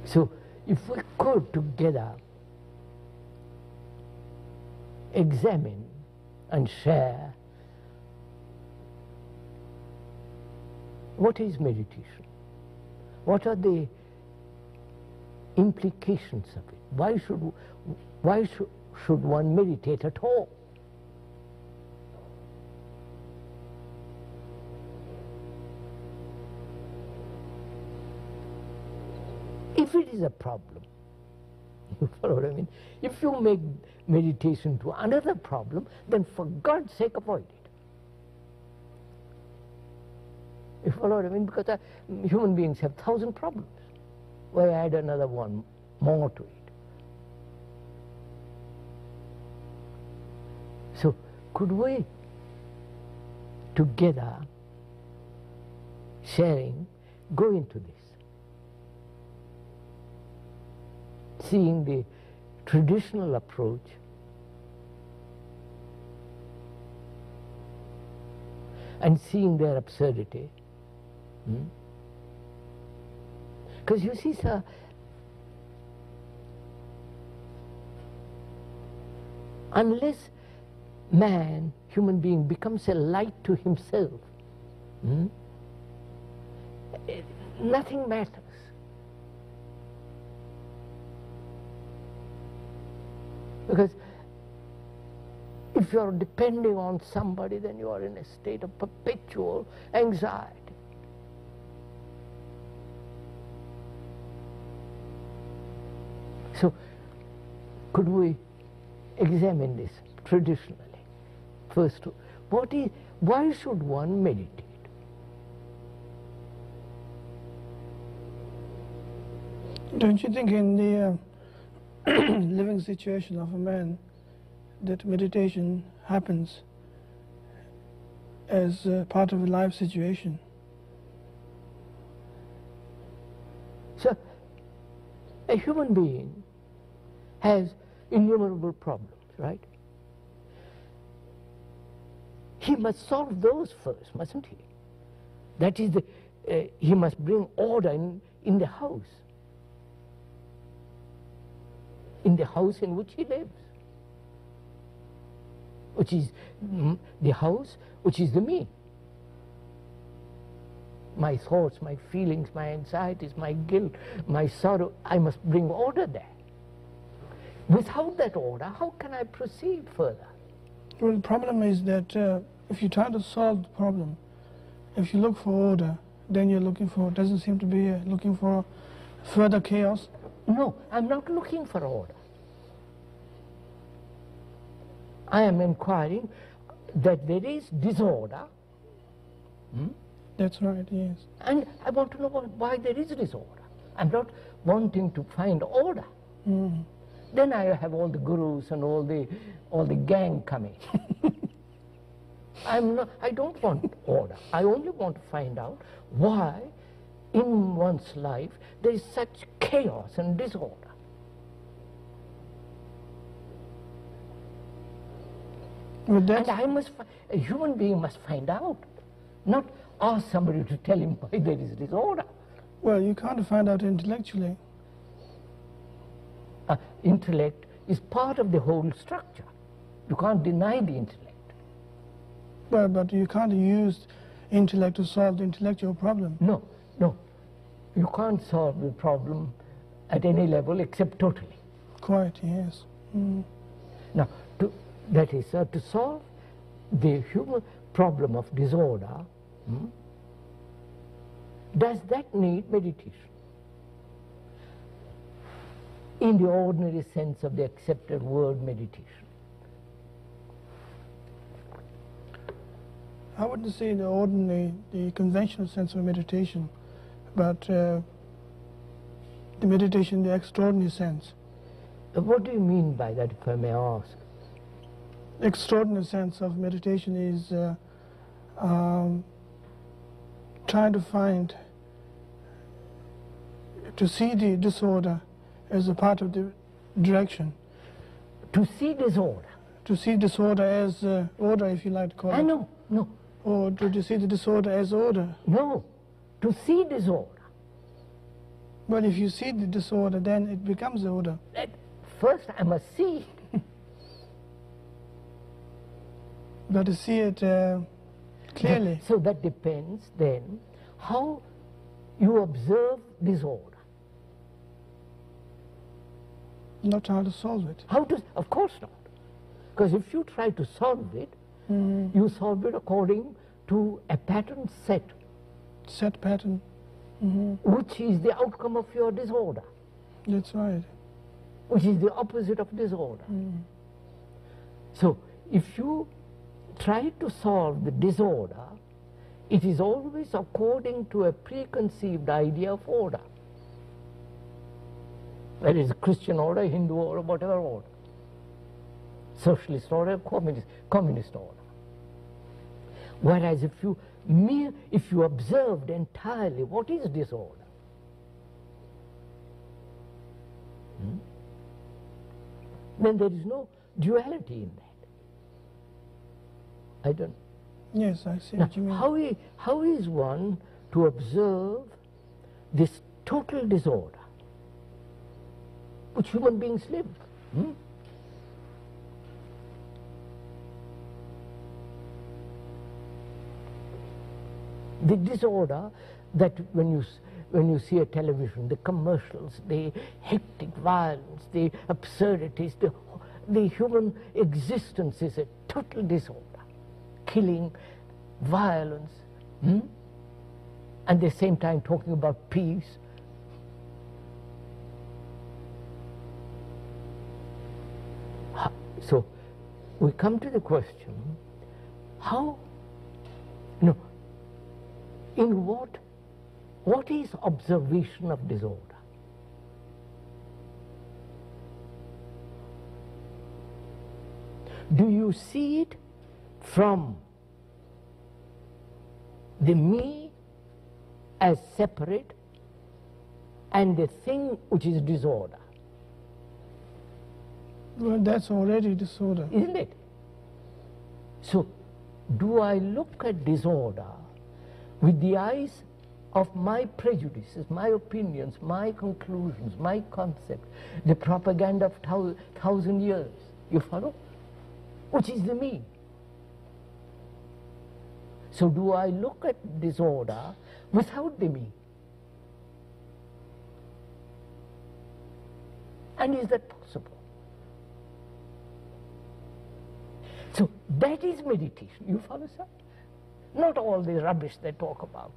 So if we could together examine and share what is meditation, what are the implications of it, why should one meditate at all? If it is a problem, you follow what I mean? If you make meditation to another problem, then for God's sake avoid it. You follow what I mean? Because human beings have 1,000 problems. Why add another one more to it? So could we together, sharing, go into this? Seeing the traditional approach and seeing their absurdity. Because you see, sir, unless man, human being, becomes a light to himself, nothing matters. Because if you are depending on somebody, then you are in a state of perpetual anxiety. So, could we examine this traditionally? First, why should one meditate? Don't you think in the living situation of a man that meditation happens as part of a life situation? So, a human being has innumerable problems, right? He must solve those first, mustn't he? That is, he must bring order in the house in which he lives, which is the house, which is the me. My thoughts, my feelings, my anxieties, my guilt, my sorrow, I must bring order there. Without that order, how can I proceed further? Well, the problem is that if you try to solve the problem, if you look for order, then you're doesn't seem to be looking for further chaos. No, I'm not looking for order. I am inquiring that there is disorder. That's right, yes. And I want to know why there is disorder. I'm not wanting to find order. Then I have all the gurus and all the gang coming. I don't want order. I only want to find out why in one's life there is such chaos and disorder. And a human being must find out, not ask somebody to tell him why there is disorder. Well, you can't find out intellectually. Intellect is part of the whole structure. You can't deny the intellect. Well, but you can't use intellect to solve the intellectual problem. No. You can't solve the problem at any level except totally. Quite, yes. Now, that is, to solve the human problem of disorder, does that need meditation? In the ordinary sense of the accepted word meditation. I wouldn't say the conventional sense of meditation, but the meditation in the extraordinary sense. What do you mean by that, if I may ask? Extraordinary sense of meditation is trying to see the disorder as a part of the direction. To see disorder? To see disorder as order, if you like to call it. No. Or to see the disorder as order. No, to see disorder. But if you see the disorder, then it becomes order. First I must see it. But to see it clearly. So that depends then how you observe disorder. Not how to solve it. How to? Of course not. Because if you try to solve it, you solve it according to a pattern set. Set pattern. Which is the outcome of your disorder. That's right. Which is the opposite of disorder. So if you try to solve the disorder, it is always according to a preconceived idea of order. That is Christian order, Hindu order, whatever order. Socialist order, communist order. Whereas if you observed entirely what is disorder, then there is no duality in that. I don't. Yes, I see Now, what you mean. how is one to observe this total disorder which human beings live? The disorder that when you see a television, the commercials, the hectic violence, the absurdities, the human existence is a total disorder. Killing, violence, and at the same time talking about peace. So we come to the question, what is observation of disorder? Do you see it from the me as separate and the thing which is disorder? Well, that's already disorder. Isn't it? So, do I look at disorder with the eyes of my prejudices, my opinions, my conclusions, my concept, the propaganda of 1,000 years? You follow? Which is the me. So do I look at disorder without the me? And is that possible? So that is meditation. You follow, sir? Not all the rubbish they talk about.